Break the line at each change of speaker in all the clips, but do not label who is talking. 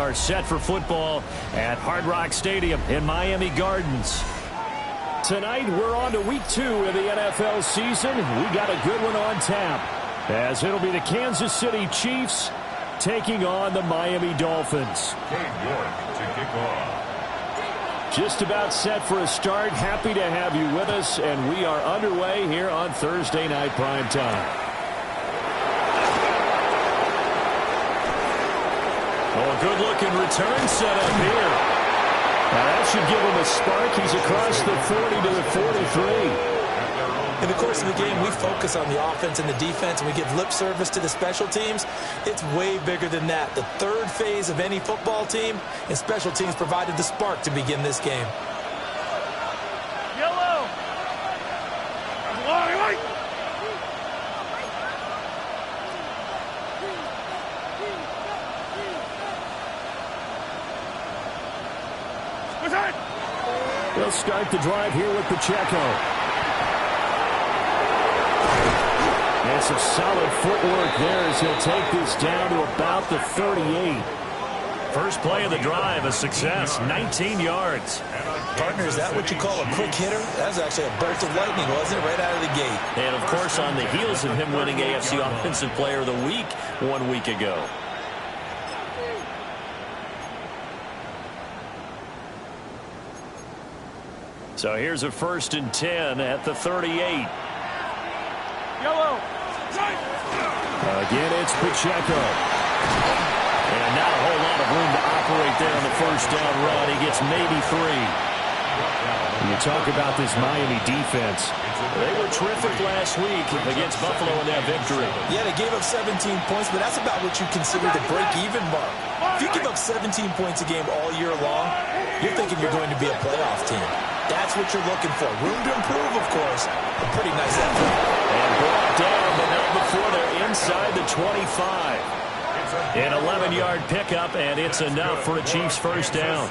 are set for football at Hard Rock Stadium in Miami Gardens. Tonight, we're on to week 2 of the NFL season. We got a good one on tap, as it'll be the Kansas City Chiefs taking on the Miami Dolphins.
Dave York to kick off.
Just about set for a start. Happy to have you with us, and we are underway here on Thursday Night Prime Time. Oh, a good-looking return set up here. Now that should give him a spark. He's across the 40 to the 43.
In the course of the game, we focus on the offense and the defense, and we give lip service to the special teams. It's way bigger than that. The third phase of any football team, and special teams provided the spark to begin this game.
Yellow! White!
They'll start the drive here with Pacheco. And some solid footwork there as he'll take this down to about the 38. First play of the drive, a success, 19 yards.
Partner, is that what you call a quick hitter? That was actually a bolt of lightning, wasn't it, right out of the gate?
And, of course, on the heels of him winning AFC Offensive Player of the Week 1 week ago. So here's a 1st and 10 at the 38.
Yellow!
Again, it's Pacheco. And not a whole lot of room to operate there on the first down run. He gets maybe 3. When you talk about this Miami defense, they were terrific last week against Buffalo in that victory.
Yeah, they gave up 17 points, but that's about what you consider the break-even mark. If you give up 17 points a game all year long, you're thinking you're going to be a playoff team. That's what you're looking for. Room to improve, of course. A pretty nice effort.
And brought down, but not before they're inside the 25. An 11-yard pickup, and it's enough for a Chiefs first down.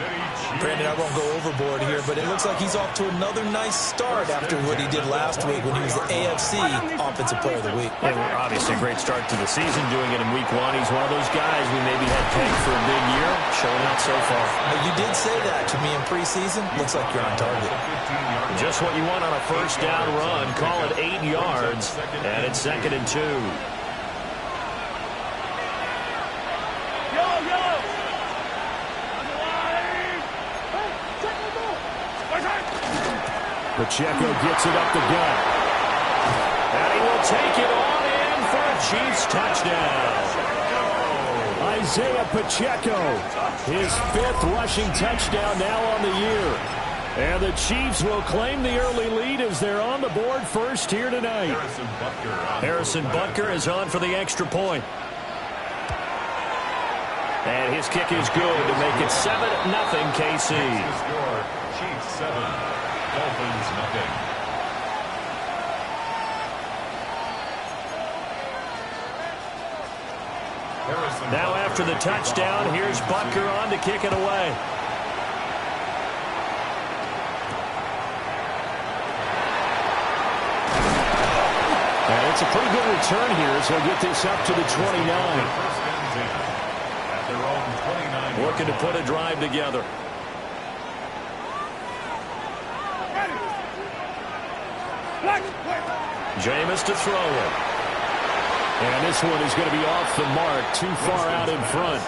Brandon, I won't go overboard here, but it looks like he's off to another nice start after what he did last week when he was the AFC Offensive Player of the Week.
And obviously a great start to the season, doing it in week 1. He's one of those guys we maybe had pegged for a big year, showing out so far.
You did say that to me in preseason. Looks like you're on target.
Just what you want on a first down run. Call it 8 yards, and it's 2nd and 2. Pacheco gets it up the gut. And he will take it on in for a Chiefs touchdown. Isaiah Pacheco, his 5th rushing touchdown now on the year. And the Chiefs will claim the early lead as they're on the board first here tonight. Harrison Butker is on for the extra point. And his kick is good to make it 7-0 KC.
Chiefs 7, Dolphins nothing.
Now after the touchdown, here's Butker on to kick it away. And it's a pretty good return here as he'll get this up to the 29. Looking to put a drive together. Jameis to throw it. And this one is going to be off the mark, too far out in front.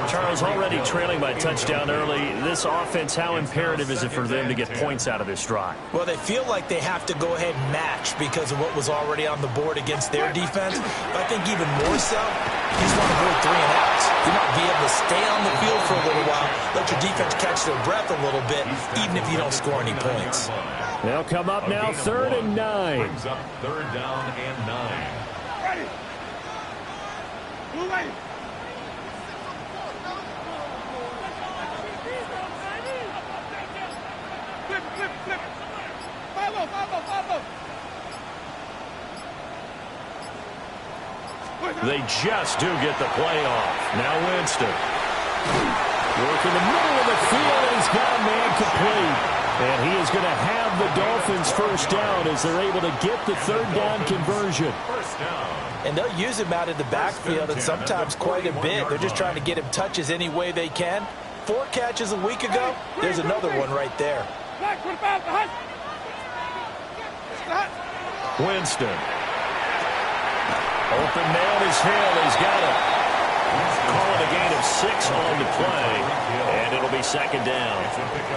Charles, already trailing by touchdown early. This offense, how imperative is it for them to get points out of this drive?
Well, they feel like they have to go ahead and match because of what was already on the board against their defense. But I think even more so, you just want to avoid 3 and outs. You might be able to stay on the field for a little while, let your defense catch their breath a little bit, even if you don't score any points.
They'll come up now 3rd and 9.
Brings up 3rd down and 9.
Ready. Move away. Flip. Follow.
They just do get the play off. Now Winston. Working the middle of the field, and he's got a man complete. And he is going to have the Dolphins first down as they're able to get the third down conversion.
First down.
And they'll use him out in the backfield, and sometimes quite a bit. They're just trying to get him touches any way they can. 4 catches a week ago. There's another one right there.
Winston. Open man is Hill. He's got it. Calling a gain of 6 on the play, and it'll be second down.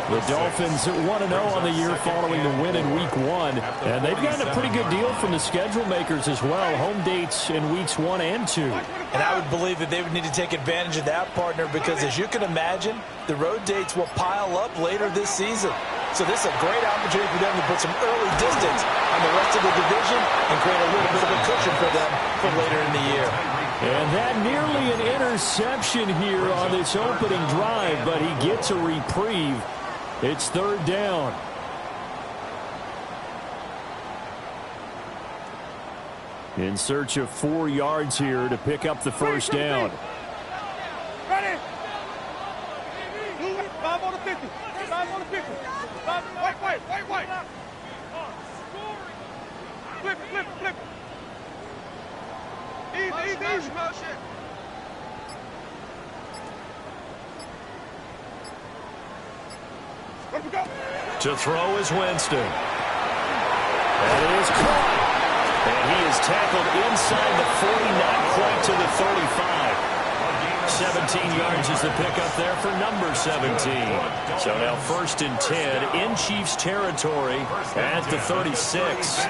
The Dolphins 1-0 on the year following the win in Week 1, and they've gotten a pretty good deal from the schedule makers as well. Home dates in Weeks 1 and 2.
And I would believe that they would need to take advantage of that, partner, because as you can imagine, the road dates will pile up later this season. So this is a great opportunity for them to put some early distance on the rest of the division and create a little bit of a cushion for them for later in the year.
And that nearly an interception here on this opening drive, but he gets a reprieve. It's third down. In search of 4 yards here to pick up the first down.
Ready? 5 on the 50. 5 on the 50. White. Flip. Easy. Motion. Where we go?
To throw is Winston. That is caught. And he is tackled inside the 40, not quite to the 35. 17 yards is the pickup there for number 17. So now first and 10 in Chiefs territory at the 36.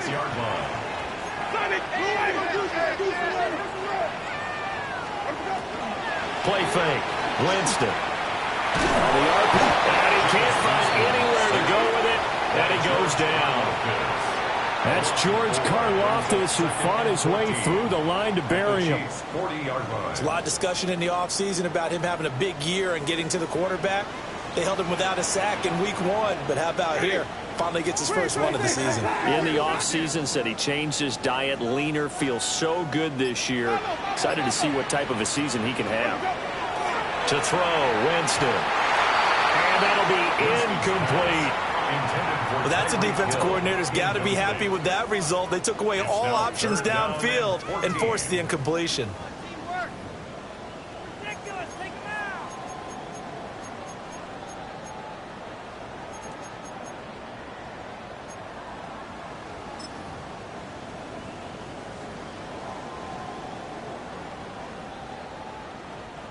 Play fake. Winston. On the RP. And he can't find anywhere to go with it. And he goes down. That's George Karlaftis, who fought his way through the line to bury him.
There's a lot of discussion in the offseason about him having a big year and getting to the quarterback. They held him without a sack in Week 1, but how about here? Finally gets his first one of the season.
In the offseason, said he changed his diet, leaner, feels so good this year. Excited to see what type of a season he can have. To throw, Winston. And that'll be incomplete.
Well, that's a defense coordinator's got to be happy with that result. They took away all options downfield and forced the incompletion.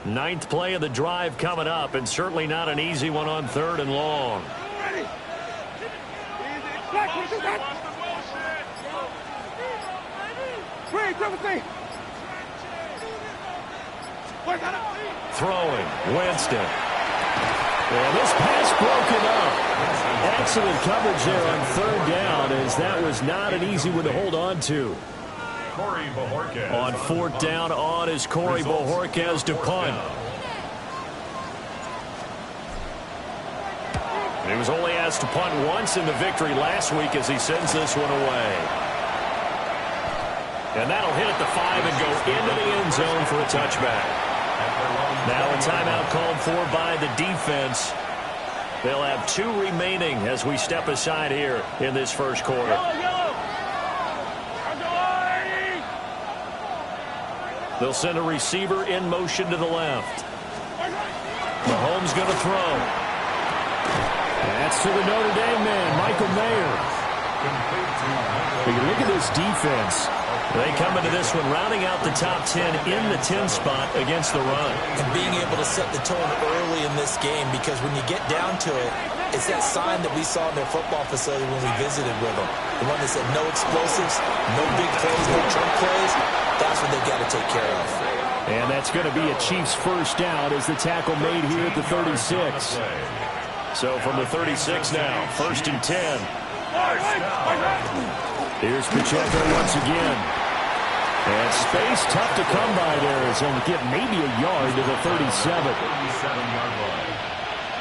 Ninth play of the drive coming up, and certainly not an easy one on 3rd and long. Throwing, Winston. And this pass broken up. Excellent coverage there on 3rd down, as that was not an easy one to hold on to. On 4th down, on is Corey Bojorquez to punt. He was only asked to punt once in the victory last week as he sends this one away. And that'll hit at the 5 and go into the end zone for a touchback. Now a timeout called for by the defense. They'll have 2 remaining as we step aside here in this first quarter. They'll send a receiver in motion to the left. Mahomes going to throw. That's to the Notre Dame man, Michael Mayer. But you look at this defense. They come into this one rounding out the top 10 in the 10 spot against the run.
And being able to set the tone early in this game, because when you get down to it, it's that sign that we saw in their football facility when we visited with them. The one that said no explosives, no big plays, no chunk plays. That's what they've got to take care of.
And that's going to be a Chiefs first down as the tackle made here at the 36. So from the 36 now, 1st and 10. Here's Pacheco once again. And space tough to come by there as he'll get maybe a yard to the 37.
37-yard line.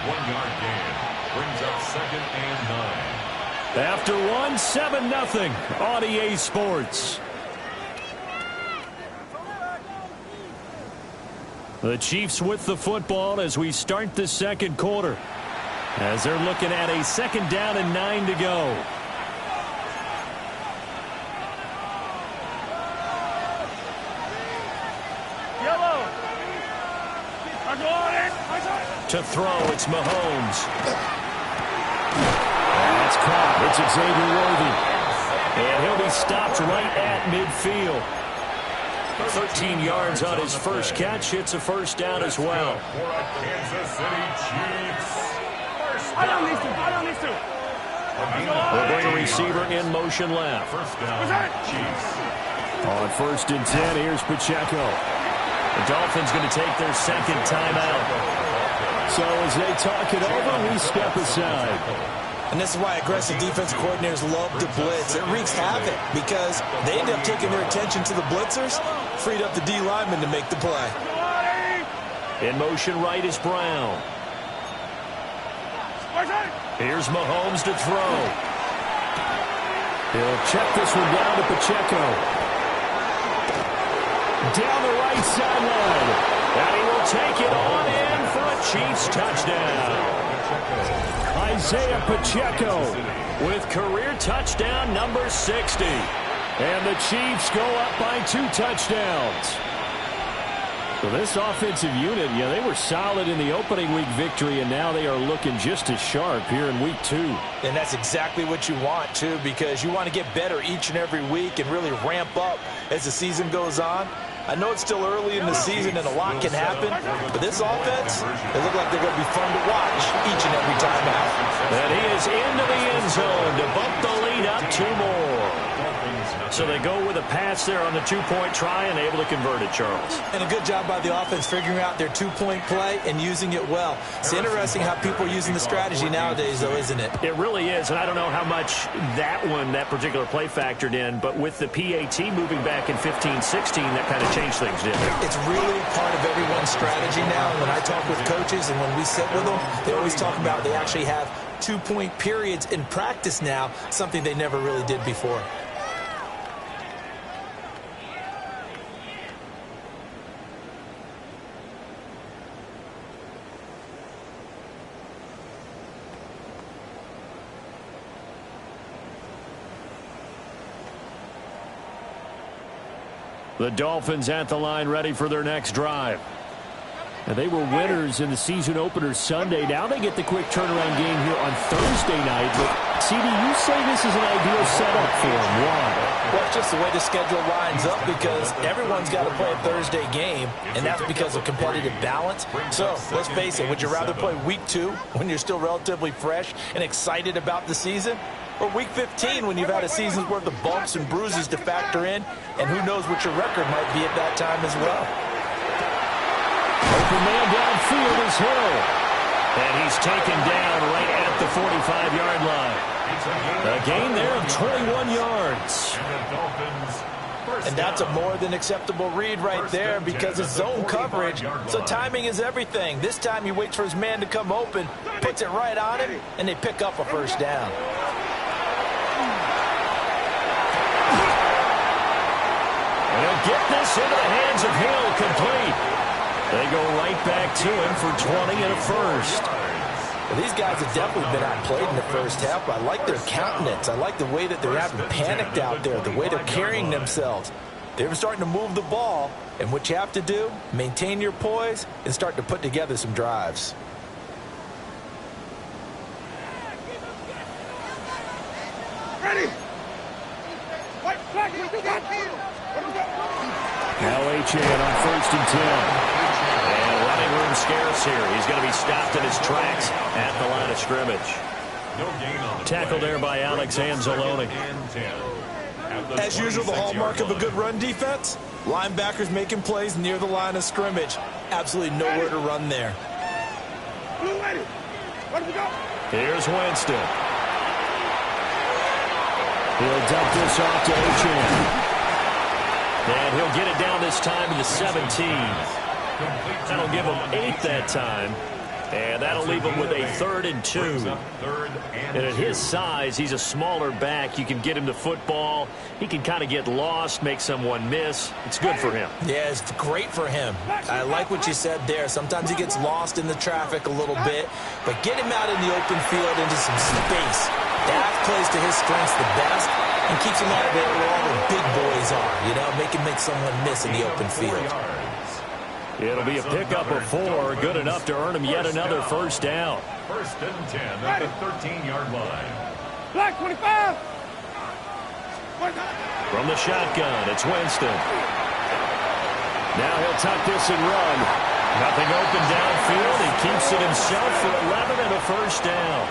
1-yard gain. Brings up 2nd and 9.
After 7-0 on EA Sports. The Chiefs with the football as we start the second quarter. As they're looking at a 2nd down and 9 to go. To throw, it's Mahomes. That's caught. It's Xavier Worthy. And he'll be stopped right at midfield. 13 yards on his first catch. It's a 1st down as well.
Kansas City Chiefs.
I don't need to.
They'll bring a receiver in motion left.
1st down, Chiefs.
On 1st and 10, here's Pacheco. The Dolphins going to take their 2nd timeout. So as they talk it over, we step aside.
And this is why aggressive defense coordinators love to blitz. It wreaks havoc because they end up taking their attention to the blitzers, freed up the D lineman to make the play.
In motion right is Brown. Here's Mahomes to throw. He'll check this one down to Pacheco. Down the right sideline. And he will take it on in for a Chiefs touchdown. Isaiah Pacheco with career touchdown number 60. And the Chiefs go up by 2 touchdowns. So this offensive unit, yeah, they were solid in the opening week victory, and now they are looking just as sharp here in week 2.
And that's exactly what you want, too, because you want to get better each and every week and really ramp up as the season goes on. I know it's still early in the season and a lot can happen, but this offense, they look like they're going to be fun to watch each and every time out.
And he is into the end zone to bump the lead up 2 more. So they go with a pass there on the 2-point try and able to convert it, Charles.
And a good job by the offense figuring out their 2-point play and using it well. It's interesting how people are using the strategy nowadays, though, isn't it?
It really is, and I don't know how much that particular play factored in, but with the PAT moving back in 15-16, that kind of changed things, didn't it?
It's really part of everyone's strategy now. When I talk with coaches and when we sit with them, they always talk about they actually have 2-point periods in practice now, something they never really did before.
The Dolphins at the line ready for their next drive. And they were winners in the season opener Sunday. Now they get the quick turnaround game here on Thursday night. But, CD, you say this is an ideal setup for them. Why?
Well, it's just the way the schedule lines up because everyone's got to play a Thursday game, and that's because of competitive balance. So, let's face it, would you rather play week 2 when you're still relatively fresh and excited about the season? Or week 15 when you've had a season's worth of bumps and bruises to factor in, and who knows what your record might be at that time as well.
Open man downfield is Hill. And he's taken down right at the 45-yard line. A gain there of 21 yards.
And that's a more than acceptable read right there because it's zone coverage, so timing is everything. This time he waits for his man to come open, puts it right on him, and they pick up a 1st down.
And he'll get this into the hands of Hill, complete. They go right back to him for 20 and a 1st.
Well, these guys have definitely been outplayed in the first half. I like their countenance. I like the way that they're having panicked out there, the way they're carrying themselves. They're starting to move the ball, and what you have to do, maintain your poise and start to put together some drives.
Ready?
Now Achane on 1st and 10. And running room scarce here. He's going to be stopped in his tracks at the line of scrimmage. Tackled there by Alex Anzalone.
As usual, the hallmark of a good run defense, linebackers making plays near the line of scrimmage. Absolutely nowhere to run there.
Here's Winston. He'll dump this off to Achane. And he'll get it down this time to the 17. That'll give him 8 that time. And that'll leave him with a 3rd and 2. And at his size, he's a smaller back. You can get him the football. He can kind of get lost, make someone miss. It's good for him.
Yeah, it's great for him. I like what you said there. Sometimes he gets lost in the traffic a little bit, but get him out in the open field into some space. Dak plays to his strengths the best and keeps him out of there where all the big boys are, you know, make him make someone miss in the open field.
It'll be a pickup of 4, good enough to earn him yet another first down.
1st and 10 at the 13-yard line.
Black 25.
From the shotgun, it's Winston. Now he'll tuck this and run. Nothing open downfield. He keeps it himself for 11 and a first down.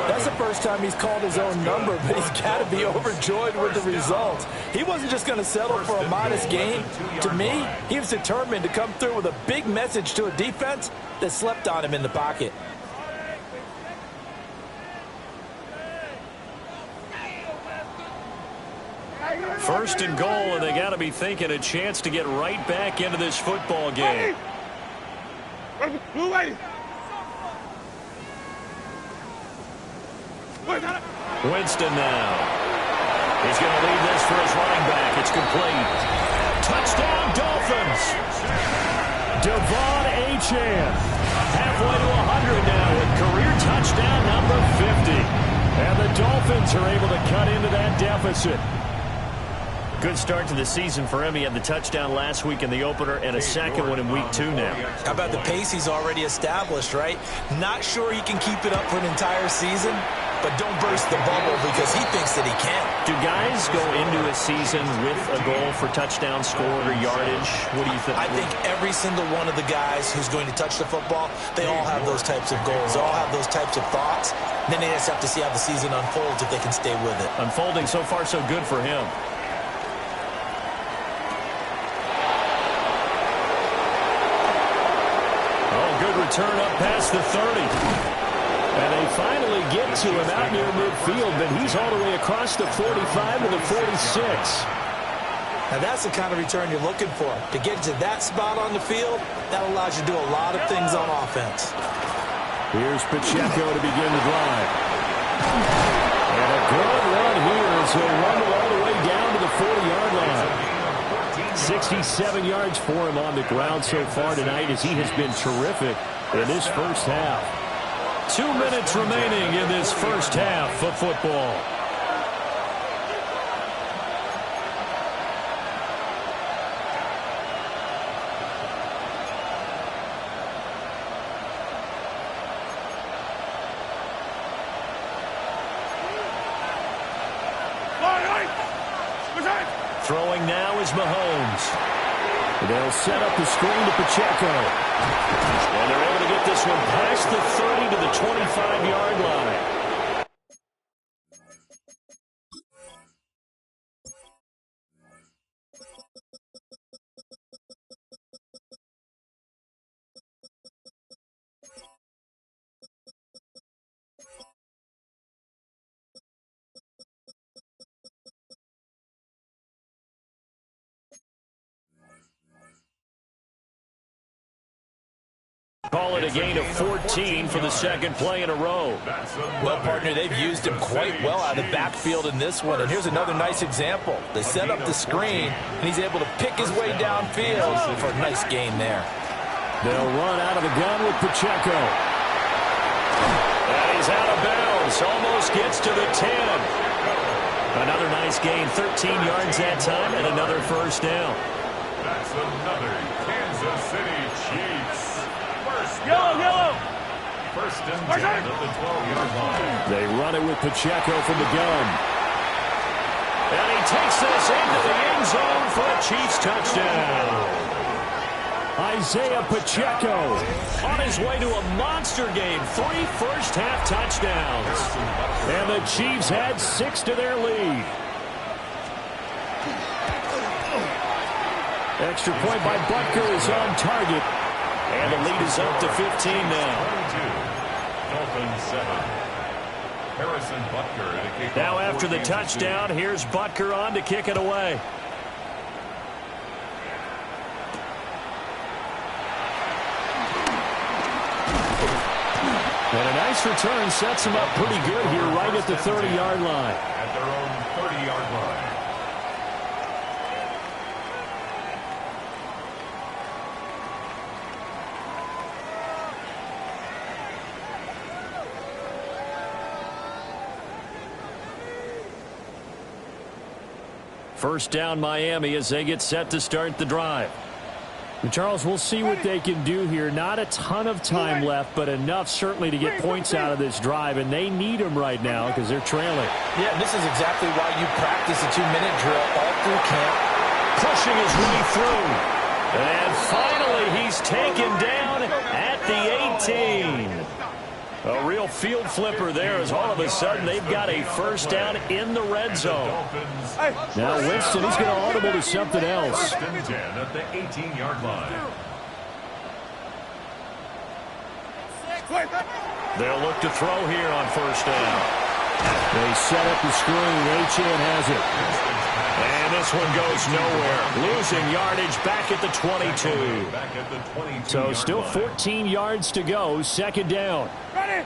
That's the first time he's called his own number, but he's got to be overjoyed with the results. He wasn't just going to settle for a modest gain. To me, he was determined to come through with a big message to a defense that slept on him in the pocket.
First and goal, and they got to be thinking a chance to get right back into this football game. Winston now. He's going to leave this for his running back. It's complete. Touchdown, Dolphins. Devon Achane. Halfway to 100 now with career touchdown number 50. And the Dolphins are able to cut into that deficit. Good start to the season for him. He had the touchdown last week in the opener and a second one in week 2 now.
How about the pace he's already established, right? Not sure he can keep it up for an entire season, but don't burst the bubble because he thinks that he can.
Do guys go into a season with a goal for touchdown scored or yardage? What do you think?
I think every single one of the guys who's going to touch the football, they all have those types of goals. They all have those types of thoughts. And then they just have to see how the season unfolds if they can stay with it.
Unfolding so far so good for him. Return up past the 30. And they finally get to him out near midfield, but he's all the way across the 45 to the 46.
Now that's the kind of return you're looking for. To get to that spot on the field, that allows you to do a lot of things on offense.
Here's Pacheco to begin the drive. And a good run here as he'll run all the way down to the 40-yard line. 67 yards for him on the ground so far tonight as he has been terrific in this first half. 2 minutes remaining in this first half of football. Throwing now is Mahomes. They'll set up the screen to Pacheco. And they're able to get this one past the 30 to the 25-yard line. Call it a gain of 14 for the second play in a row.
Well, partner, they've used him quite well out of the backfield in this one. And here's another nice example. They set up the screen, and he's able to pick his way downfield for a nice gain there.
They'll run out of the gun with Pacheco. And he's out of bounds. Almost gets to the 10. Another nice gain, 13 yards that time, and another first down.
That's another Kansas City Chiefs.
Yellow.
First and 10 at the 12-yard line.
They run it with Pacheco from the gun. And he takes this into the end zone for a Chiefs touchdown. Isaiah Pacheco on his way to a monster game. 3 first-half touchdowns. And the Chiefs had 6 to their lead. Extra point by Butker is on target. And the lead is up to 15 now.
Dolphins 7. Harrison Butker at a kickoff.
Now after the touchdown, here's Butker on to kick it away. And a nice return sets them up pretty good here right at the 30-yard line.
At their own 30-yard line.
First down Miami as they get set to start the drive. And Charles, we'll see what they can do here. Not a ton of time left, but enough certainly to get points out of this drive, and they need them right now because they're trailing.
Yeah, and this is exactly why you practice a 2-minute drill all through camp.
Pushing his way through. And finally he's taken down at the 18. A real field flipper there as all of a sudden they've got a first down in the red zone. Now Winston, he's going to audible to something else.
First and 10 at the 18-yard line.
They'll look to throw here on first down. They set up the screen. Achane has it. And this one goes nowhere. Losing yardage back at the 22.
Back at the 22.
So still 14 yards to go. Second down.
Ready?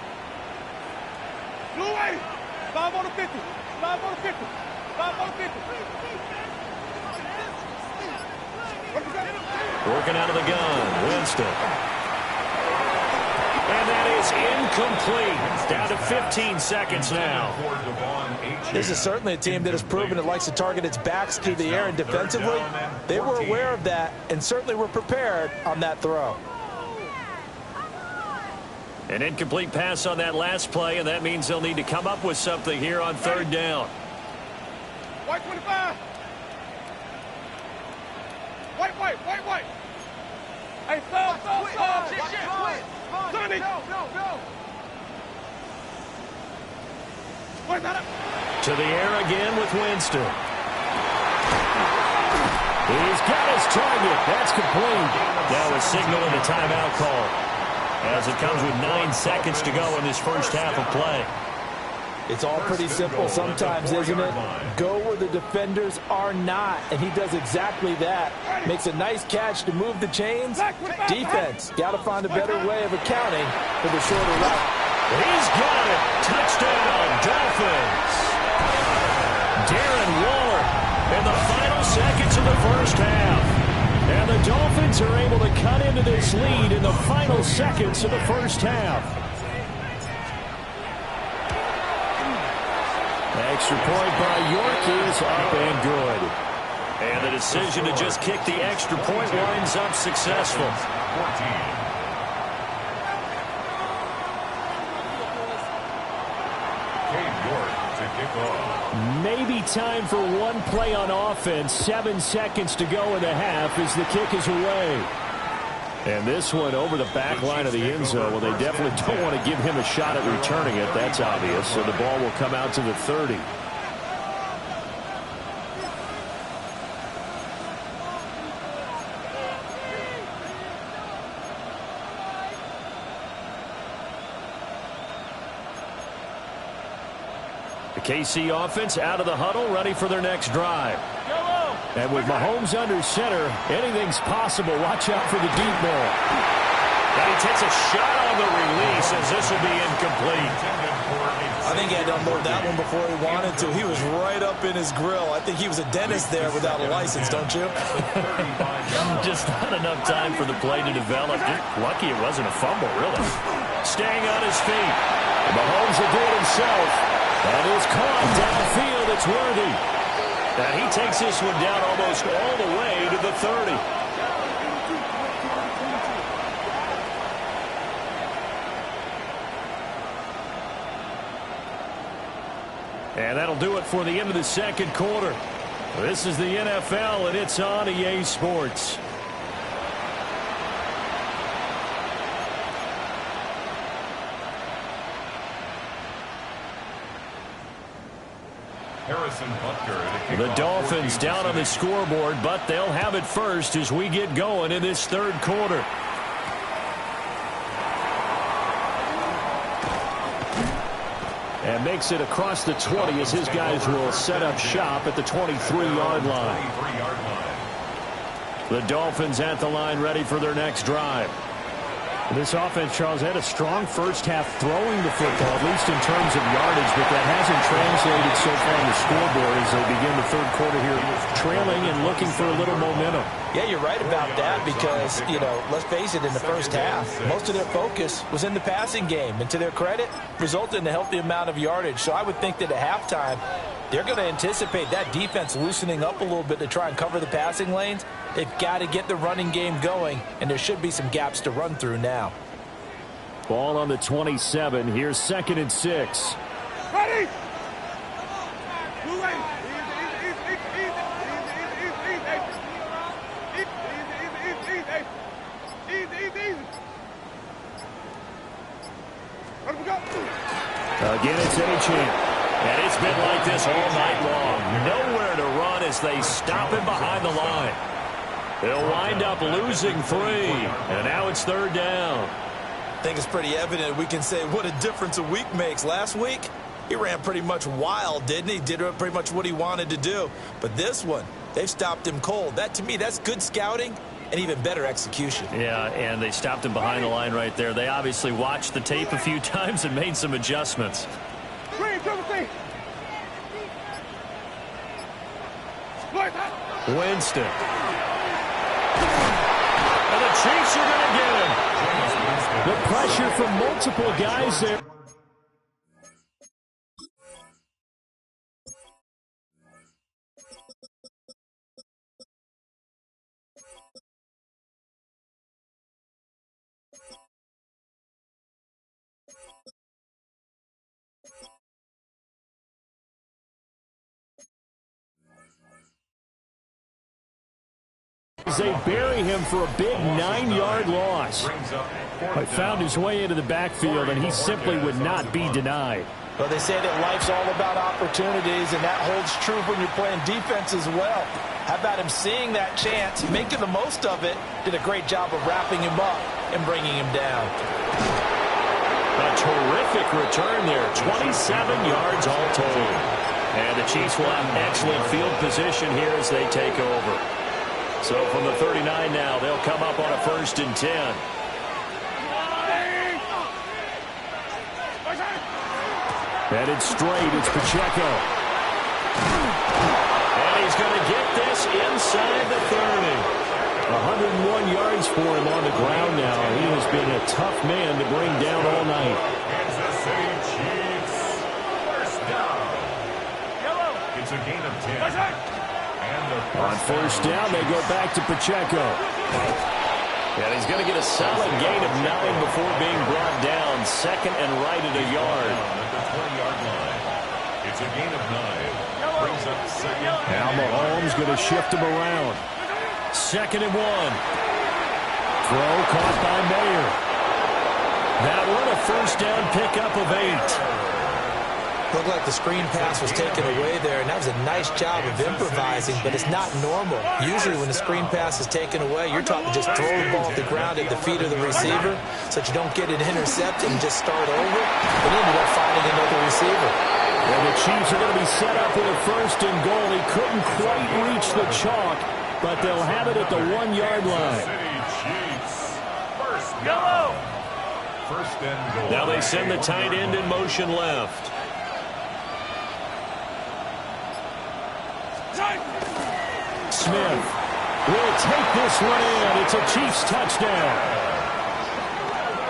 Blue way. 5 on the 50. 5 on the 50. 5 on the 50.
Working out of the gun. Winston. And that is incomplete. Down to 15 seconds now.
This is certainly a team that has proven it likes to target its backs through the air, and defensively, they were aware of that and certainly were prepared on that throw.
An incomplete pass on that last play, and that means they'll need to come up with something here on third down.
White 25. White. Hey, stop. Sonny. No.
To the air again with Winston. He's got his target. That's complete. Now a signal and a timeout call, as it comes with 9 seconds to go in this first half of play.
It's all pretty simple sometimes, isn't it? Go where the defenders are not, and he does exactly that. Makes a nice catch to move the chains. Defense, got to find a better way of accounting for the shorter route.
He's got it. Touchdown, Dolphins. Darren Waller in the final seconds of the first half. And the Dolphins are able to cut into this lead in the final seconds of the first half. Extra point by York is up and good. And the decision to just kick the extra point winds up successful.
14.
Maybe time for one play on offense. 7 seconds to go in the half as the kick is away. And this one over the back line of the end zone. Well, they definitely don't want to give him a shot at returning it. That's obvious. So the ball will come out to the 30. The KC offense out of the huddle, ready for their next drive. And with Mahomes under center, anything's possible. Watch out for the deep ball. And he takes a shot on the release as this will be incomplete.
I think he had to unload that one before he wanted to. He was right up in his grill. I think he was a dentist there without a license, don't you?
Just not enough time for the play to develop. Lucky it wasn't a fumble, really. Staying on his feet. Mahomes will do it himself. And is caught downfield. It's Worthy. And he takes this one down almost all the way to the 30. And that'll do it for the end of the second quarter. This is the NFL, and it's on EA Sports. The Dolphins down on the scoreboard, but they'll have it first as we get going in this third quarter. And makes it across the 20 as his guys will set up shop at the 23-yard line. The Dolphins at the line ready for their next drive. This offense, Charles, had a strong first half throwing the football, at least in terms of yardage, but that hasn't translated so far on the scoreboard as they begin the third quarter here, trailing and looking for a little momentum.
Yeah, you're right about that because, let's face it, in the first half, most of their focus was in the passing game. And to their credit, resulted in a healthy amount of yardage. So I would think that at halftime, they're going to anticipate that defense loosening up a little bit to try and cover the passing lanes. They've got to get the running game going, and there should be some gaps to run through now.
Ball on the 27. Here's 2nd and 6.
Ready?
Again, it's Eddie Champ. And it's been like this all night long. Nowhere to run as they stop him behind the line. They'll wind up losing 3. And now it's 3rd down.
I think it's pretty evident we can say what a difference a week makes. Last week, he ran pretty much wild, didn't he? Did pretty much what he wanted to do. But this one, they've stopped him cold. That, to me, that's good scouting and even better execution.
Yeah, and they stopped him behind the line right there. They obviously watched the tape a few times and made some adjustments. Winston. And the Chiefs are going to get him. The pressure from multiple guys there. They bury him for a big 9-yard loss. But found his way into the backfield, and he simply would not be denied.
Well, they say that life's all about opportunities, and that holds true when you're playing defense as well. How about him seeing that chance, making the most of it, did a great job of wrapping him up and bringing him down.
A terrific return there, 27 yards all told. And the Chiefs will have excellent field position here as they take over. So from the 39 now, they'll come up on a 1st and 10. Headed straight, it's Pacheco. And he's going to get this inside the 30. 101 yards for him on the ground now. He has been a tough man to bring down all night.
Kansas City Chiefs. First down. It's a gain of 10.
On 1st down, they go back to Pacheco. And he's going to get a solid gain of 9 before being brought down. 2nd and right at a yard.
At the 20-yard line. It's a gain of 9. Brings up 2nd.
Now Mahomes going to shift him around. 2nd and 1. Throw caught by Mayer. That one a 1st down pickup of 8.
Looked like the screen pass was taken away there, and that was a nice job of improvising, but it's not normal. Usually when the screen pass is taken away, you're taught to just throw the ball to the ground at the feet of the receiver so that you don't get it intercepted and just start over. But he ended up finding another receiver.
Well, the Chiefs are going to be set up with a 1st and goal. He couldn't quite reach the chalk, but they'll have it at the 1-yard line.
City Chiefs. First down. 1st and goal.
Now they send the tight end in motion left. Smith will take this one in. It's a Chiefs touchdown.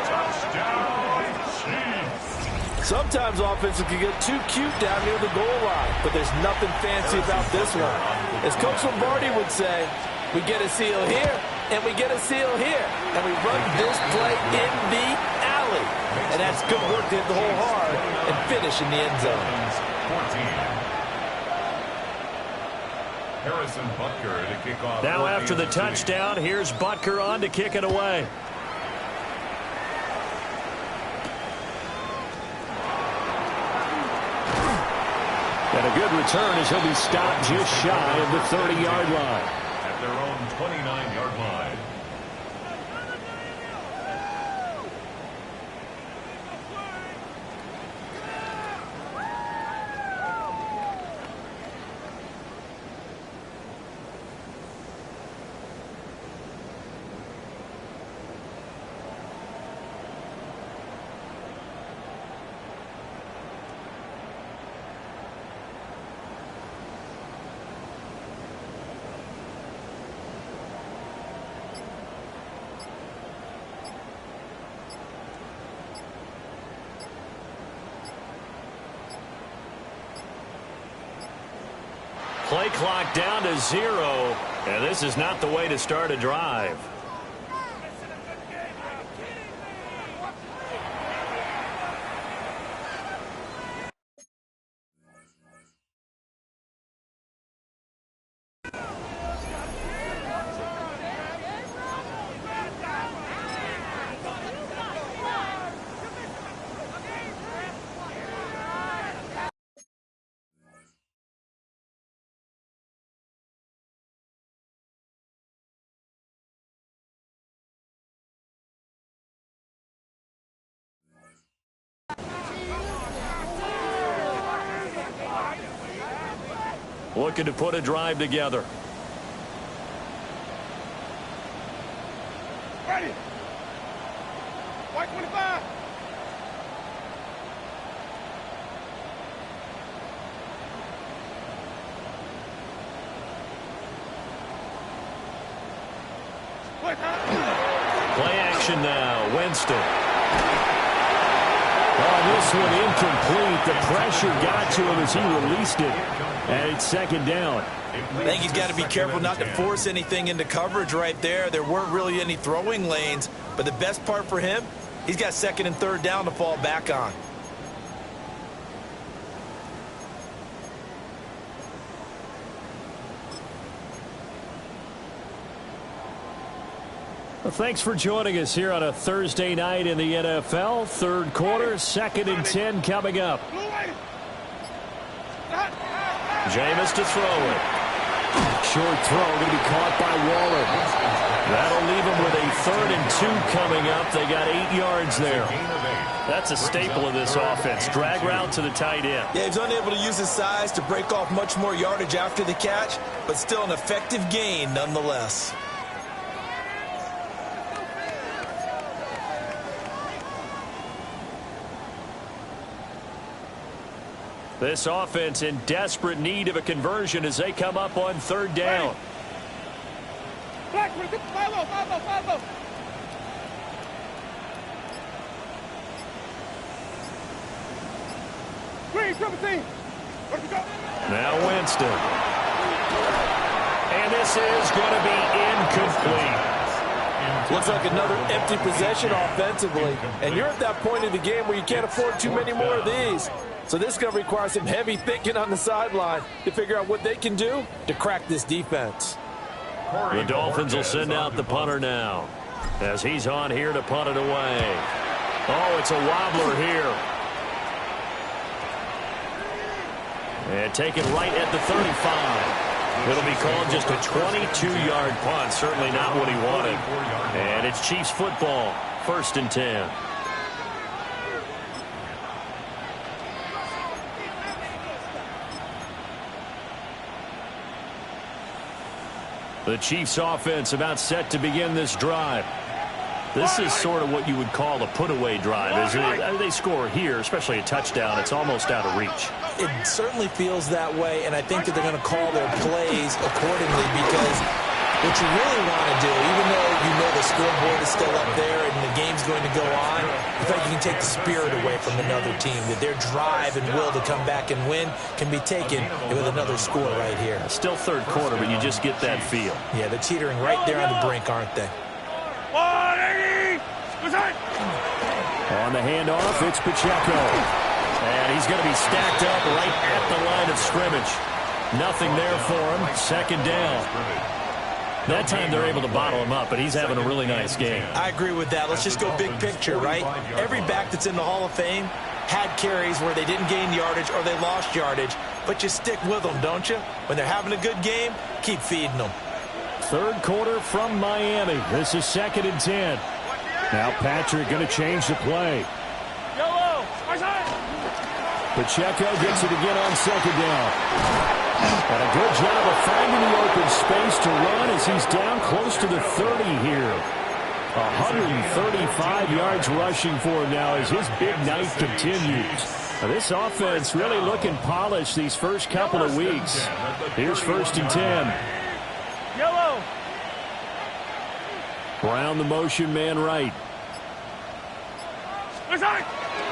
Touchdown, Chiefs.
Sometimes offenses can get too cute down near the goal line, but there's nothing fancy about this one. As Coach Lombardi would say, we get a seal here, and we get a seal here, and we run this play in the alley. And that's good work to hit the hole hard and finish in the end zone.
14. Harrison Butker to kick off.
Now after the touchdown, here's Butker on to kick it away. And a good return as he'll be stopped just shy of the 30-yard line.
At their own 29-yard line.
Play clock down to 0, and this is not the way to start a drive. Looking to put a drive together.
Ready. White 25.
Play action now. Winston. Oh, this one incomplete. The pressure got to him as he released it. And it's second down.
I think he's got to be careful not to force anything into coverage right there. There weren't really any throwing lanes. But the best part for him, he's got second and third down to fall back on.
Well, thanks for joining us here on a Thursday night in the NFL. Third quarter, second and 10 coming up. Jameis to throw it. Short throw going to be caught by Waller. That'll leave him with a 3rd and 2 coming up. They got 8 yards there. That's a staple of this offense. Drag route to the tight end.
Yeah, he's unable to use his size to break off much more yardage after the catch, but still an effective gain nonetheless.
This offense in desperate need of a conversion as they come up on 3rd down. Now Winston. And this is going to be incomplete.
Looks like another empty possession offensively. And you're at that point in the game where you can't afford too many more of these. So this is going to require some heavy thinking on the sideline to figure out what they can do to crack this defense.
The Dolphins will send out the punter now as he's on here to punt it away. Oh, it's a wobbler here. And taken right at the 35. It'll be called just a 22-yard punt. Certainly not what he wanted. And it's Chiefs football, 1st and 10. The Chiefs offense about set to begin this drive. This is sort of what you would call a put-away drive, isn't it? They score here, especially a touchdown. It's almost out of reach.
It certainly feels that way, and I think that they're going to call their plays accordingly because what you really want to do, even though you know the scoreboard is still up there and the game's going to go on, you feel like you can take the spirit away from another team, that their drive and will to come back and win can be taken with another score right here.
Still 3rd quarter, but you just get that feel.
Yeah, they're teetering right there on the brink, aren't they?
On the handoff, it's Pacheco. And he's going to be stacked up right at the line of scrimmage. Nothing there for him. 2nd down. That time they're able to bottle him up, but he's having a really nice game.
I agree with that. Let's just go big picture, right? Every back that's in the Hall of Fame had carries where they didn't gain yardage or they lost yardage, but you stick with them, don't you? When they're having a good game, keep feeding them.
3rd quarter from Miami. This is 2nd and 10. Now Patrick going to change the play. Pacheco gets it again on 2nd down. And a good job of finding the open space to run as he's down close to the 30 here. 135 yards rushing for him now as his big night continues. Now this offense really looking polished these first couple of weeks. Here's 1st and 10. Brown the motion man right.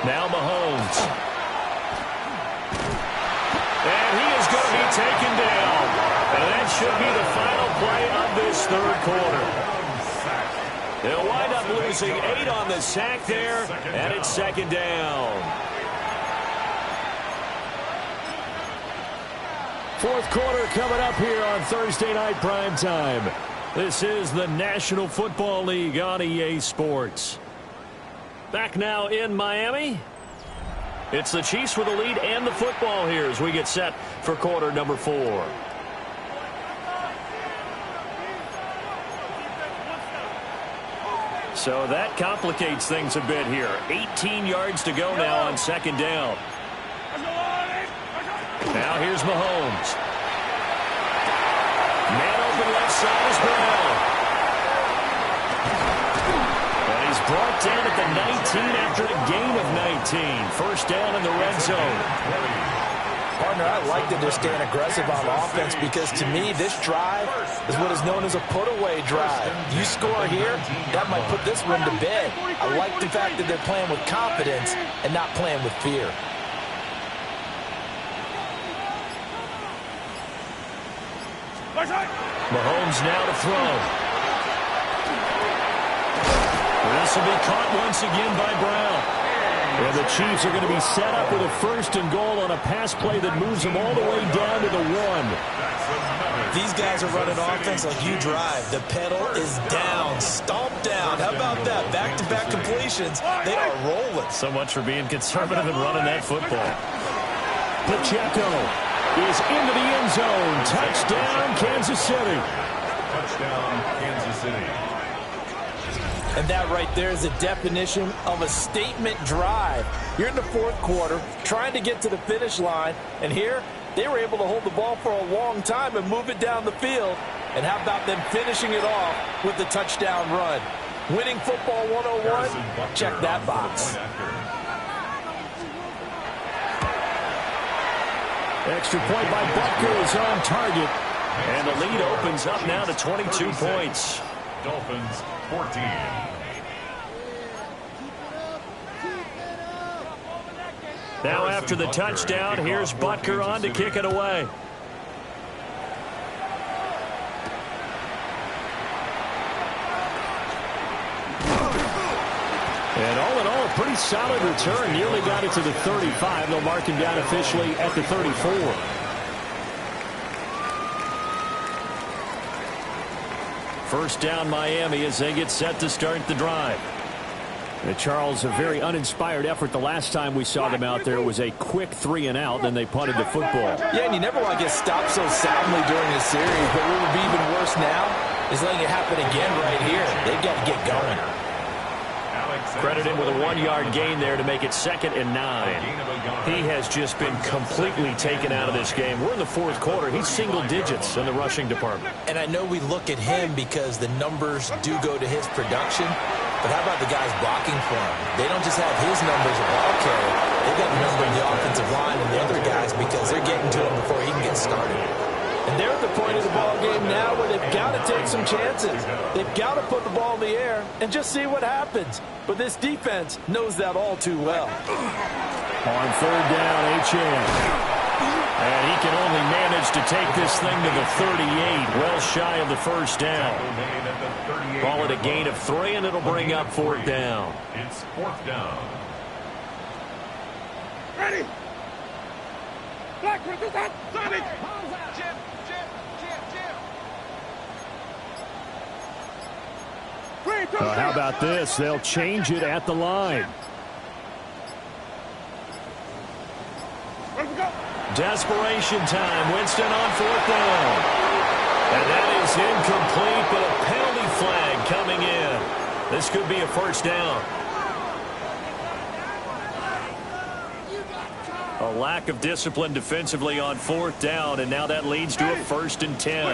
Now Mahomes. And he is going to be taken down. that should be the final play of this third quarter. They'll wind up losing 8 on the sack there, and it's second down. Fourth quarter coming up here on Thursday Night Primetime. This is the National Football League on EA Sports. Back now in Miami. It's the Chiefs with the lead and the football here as we get set for quarter number 4. So that complicates things a bit here. 18 yards to go now on second down. Now here's Mahomes. Man open left side is Brown. And he's brought down at the 19 after a gain of 19. First down in the red zone.
Partner, I like that they're staying aggressive on offense because to me this drive is what is known as a put-away drive. You score here, that might put this one to bed. I like the fact that they're playing with confidence and not playing with fear.
Mahomes now to throw. This will be caught once again by Brown. And the Chiefs are going to be set up with a first and goal on a pass play that moves them all the way down to the 1.
These guys are running offense like you drive. The pedal is down, stomped down. How about that? Back-to-back completions. They are rolling.
So much for being conservative and running that football. Pacheco is into the end zone. Touchdown, Kansas City.
Touchdown, Kansas City.
And that right there is a definition of a statement drive. You're in the fourth quarter, trying to get to the finish line, and here they were able to hold the ball for a long time and move it down the field. And how about them finishing it off with the touchdown run? Winning football 101, check that box.
Extra point by Butker is on target. And the lead opens up now to 22 points.
Dolphins 14.
Now after the touchdown, here's Butker on to kick it away. And all in all, a pretty solid return. Nearly got it to the 35. They'll mark him down officially at the 34. First down Miami as they get set to start the drive. Charles, a very uninspired effort the last time we saw them out there. It was a quick 3 and out, then they punted the football.
Yeah, and you never want to get stopped so soundly during a series, but what would be even worse now is letting it happen again right here. They've got to get going.
Credit him with a 1-yard gain there to make it 2nd and 9. He has just been completely taken out of this game. We're in the fourth quarter. He's single digits in the rushing department.
And I know we look at him because the numbers do go to his production, but how about the guys blocking for him? They don't just have his numbers of ball carry. They've got the number of the offensive line and the other guys because they're getting to him before he can get started. And they're at the point of the ball game now where they've got to take some chances. They've got to put the ball in the air and just see what happens. But this defense knows that all too well.
On third down, Achane. And he can only manage to take this thing to the 38, well shy of the first down. Call it a gain of 3, and it'll bring up fourth down.
It's fourth down.
Ready? Black, do that. Sorry. Jim.
How about this? They'll change it at the line. Desperation time. Winston on fourth down. And that is incomplete, but a penalty flag coming in. This could be a first down. A lack of discipline defensively on fourth down, and now that leads to a 1st and 10. A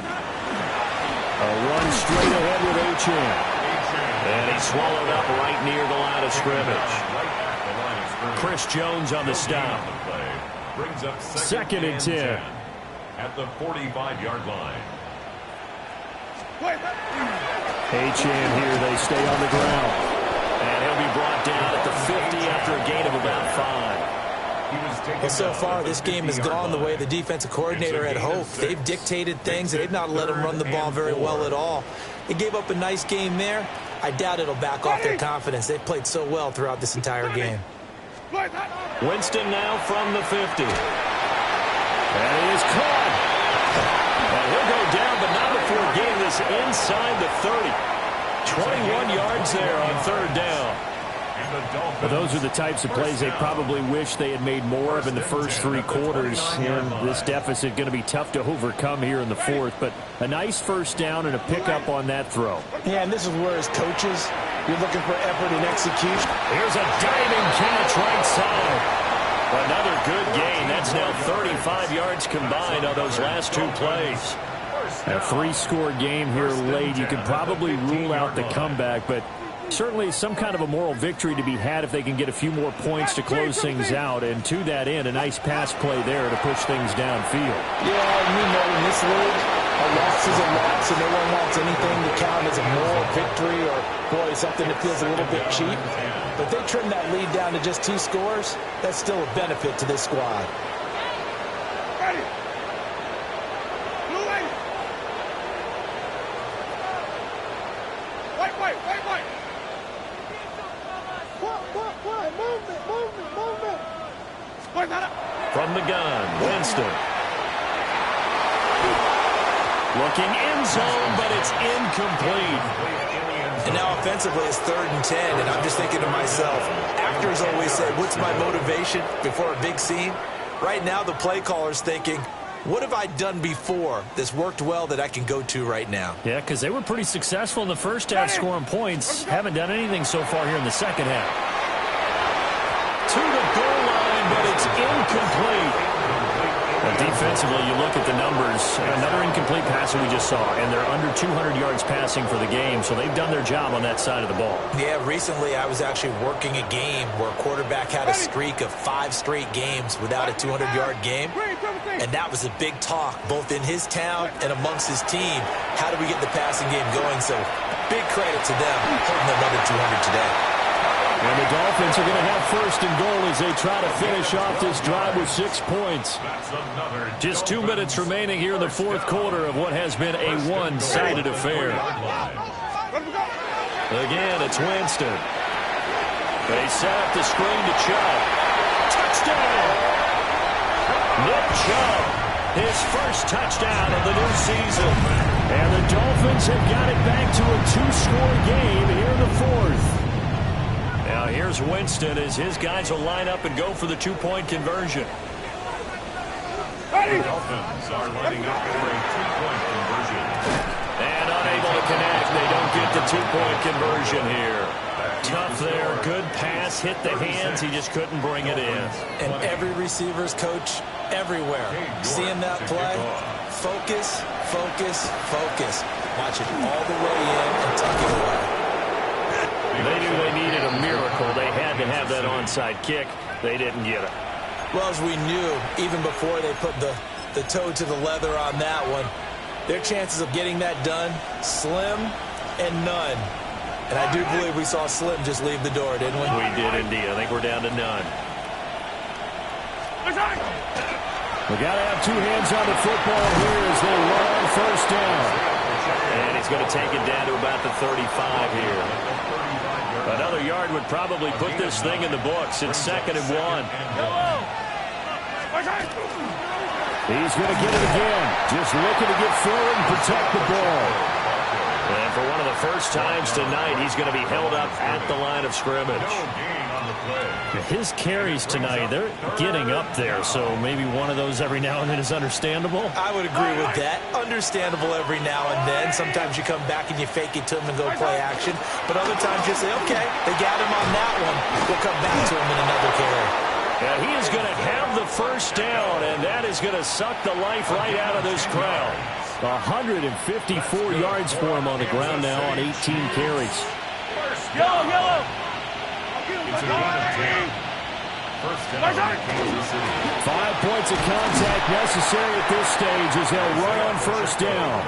run straight ahead with Achane. And he's swallowed up right near the line of scrimmage. Chris Jones on the stop.
Brings up
2nd and 10.
At the 45-yard line.
Achane here, they stay on the ground. And he'll be brought down at the 50 after a gain of about 5.
He was taken
Well, so far, this game has gone the way the defensive coordinator had hoped. They've dictated things, and they've not let them run the ball very well at all. They gave up a nice game there. I doubt it'll back off their confidence. They've played so well throughout this entire game.
Winston now from the 50. And he is caught. And he'll go down, but not before getting this inside the 30. 21 yards there on third down. Well, those are the types of plays they probably wish they had made more of in the first three quarters. And this deficit going to be tough to overcome here in the fourth. But a nice first down and a pickup on that throw.
Yeah, and this is where as coaches, you're looking for effort and execution.
Here's a diving catch right side. Another good gain. That's now 35 yards combined on those last two plays. A three-score game here late. You can probably rule out the comeback, but certainly some kind of a moral victory to be had if they can get a few more points to close things out. And to that end, a nice pass play there to push things downfield.
Yeah, and we know in this league, a loss is a loss, and no one wants anything to count as a moral victory or, boy, something that feels a little bit cheap. But they trim that lead down to just 2 scores. That's still a benefit to this squad.
Ready. Blue way. White. Movement.
From the gun, Winston. Looking end zone, but it's incomplete.
And now offensively it's 3rd and 10, and I'm just thinking to myself, actors always say, what's my motivation before a big scene? Right now the play caller's thinking, what have I done before that's worked well that I can go to right now?
Yeah, because they were pretty successful in the first half scoring points. Haven't done anything so far here in the second half. To the goal line, but it's incomplete. Well, defensively, you look at the numbers. Another incomplete pass that we just saw, and they're under 200 yards passing for the game, so they've done their job on that side of the ball.
Yeah, recently I was actually working a game where a quarterback had a streak of 5 straight games without a 200-yard game, and that was a big talk, both in his town and amongst his team. How do we get the passing game going? So big credit to them holding another 200 today.
And the Dolphins are going to have first and goal as they try to finish off this drive with 6 points. Just 2 minutes remaining here in the fourth quarter of what has been a one-sided affair. Again, it's Winston. They set up the screen to Chubb. Touchdown! Nick Chubb, his first touchdown of the new season. And the Dolphins have got it back to a 2-score game here in the fourth. Now here's Winston as his guys will line up and go for the 2-point conversion.
The Dolphins are lining up for a 2-point conversion.
And unable to connect. They don't get the 2-point conversion here. Tough there. Good pass. Hit the hands. He just couldn't bring it in.
And every receiver's coach everywhere. Seeing that play, focus. Watch it all the way in and tuck it away.
They knew they needed a miracle. They had to have that onside kick. They didn't get it.
Well, as we knew, even before they put the toe to the leather on that one, their chances of getting that done, slim and none. And I do believe we saw Slim just leave the door, didn't we?
We did indeed. I think we're down to none. We got to have 2 hands on the football here as they run on first down. And he's going to take it down to about the 35 here. Another yard would probably put this thing in the books. It's 2nd and 1. He's going to get it again. Just looking to get forward and protect the ball. And for one of the first times tonight, he's going to be held up at the line of scrimmage. His carries tonight, they're getting up there, so maybe one of those every now and then is understandable.
I would agree with that. Understandable every now and then. Sometimes you come back and you fake it to him and go play action. But other times you say, okay, they got him on that one. We'll come back to him in another carry.
And he is going to have the first down, and that is going to suck the life right out of this crowd. 154 yards for him on the ground now on 18 carries.
Yellow.
It's a gain of 10. First down, Kansas City.
5 points of contact necessary at this stage as they'll run on first down.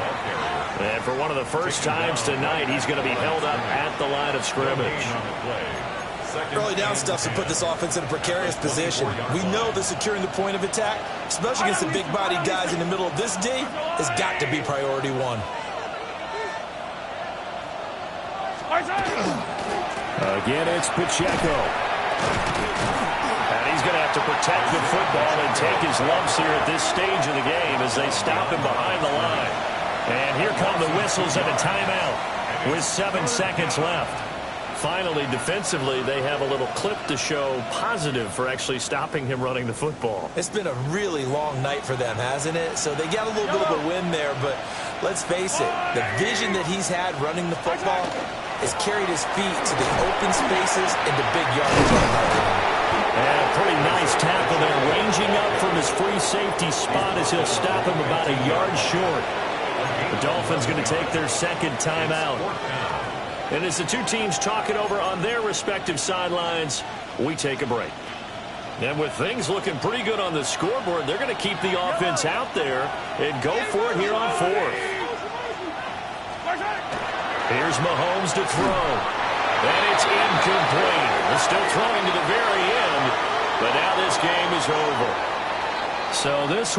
And for one of the first times tonight, he's going to be held up at the line of scrimmage.
Early down stuff's to put this offense in a precarious position. We know that securing the point of attack, especially against the big-bodied guys in the middle of this D, has got to be priority one.
Again, it's Pacheco. And he's going to have to protect the football and take his lumps here at this stage of the game as they stop him behind the line. And here come the whistles and a timeout with 7 seconds left. Finally, defensively, they have a little clip to show positive for actually stopping him running the football.
It's been a really long night for them, hasn't it? So they got a little bit of a win there, but let's face it, the vision that he's had running the football has carried his feet to the open spaces and the big yardage on that line.
And a pretty nice tackle there, ranging up from his free safety spot as he'll stop him about a yard short. The Dolphins going to take their second timeout. And as the two teams talk it over on their respective sidelines, we take a break. And with things looking pretty good on the scoreboard, they're going to keep the offense out there and go for it here on fourth. Here's Mahomes to throw. And it's incomplete. They're still throwing to the very end, but now this game is over. So this